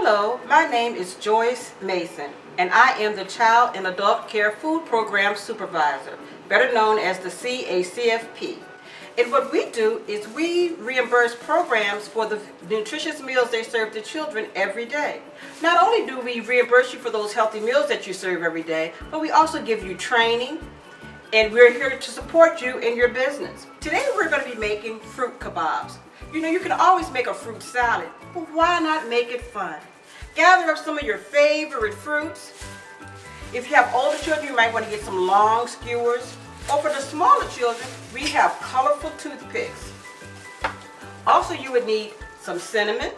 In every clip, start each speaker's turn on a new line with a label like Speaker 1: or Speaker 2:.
Speaker 1: Hello, my name is Joyce Mason, and I am the Child and Adult Care Food Program Supervisor, better known as the CACFP. And what we do is we reimburse programs for the nutritious meals they serve to children every day. Not only do we reimburse you for those healthy meals that you serve every day, but we also give you training, and we're here to support you in your business. Today we're going to be making fruit kabobs. You know, you can always make a fruit salad, but why not make it fun? Gather up some of your favorite fruits. If you have older children, you might want to get some long skewers. Or for the smaller children, we have colorful toothpicks. Also, you would need some cinnamon,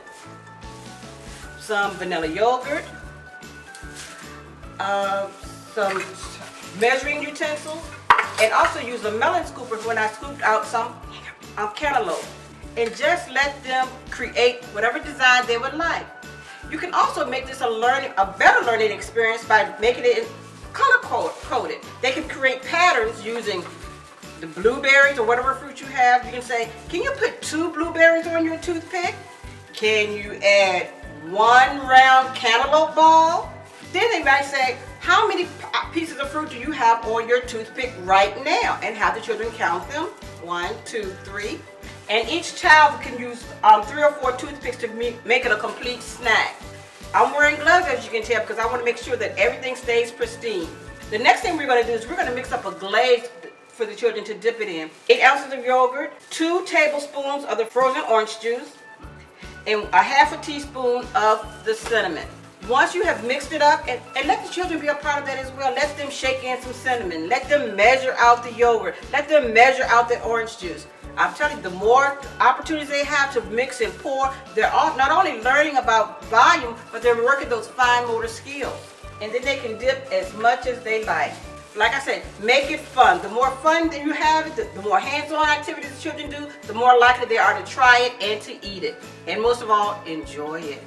Speaker 1: some vanilla yogurt, some measuring utensils, and also use a melon scooper when I scooped out some cantaloupe. And just let them create whatever design they would like. You can also make this a better learning experience by making it color coded. They can create patterns using the blueberries or whatever fruit you have. You can say, can you put 2 blueberries on your toothpick? Can you add 1 round cantaloupe ball? Then they might say, how many pieces of fruit do you have on your toothpick right now? And have the children count them. 1, 2, 3. And each child can use 3 or 4 toothpicks to make it a complete snack. I'm wearing gloves, as you can tell, because I want to make sure that everything stays pristine. The next thing we're going to do is we're going to mix up a glaze for the children to dip it in. 8 ounces of yogurt, 2 tablespoons of the frozen orange juice, and a half a teaspoon of the cinnamon. Once you have mixed it up, and let the children be a part of that as well, let them shake in some cinnamon. Let them measure out the yogurt. Let them measure out the orange juice. I'm telling you, the more opportunities they have to mix and pour, they're not only learning about volume, but they're working those fine motor skills. And then they can dip as much as they like. Like I said, make it fun. The more fun that you have, the more hands-on activities the children do, the more likely they are to try it and to eat it. And most of all, enjoy it.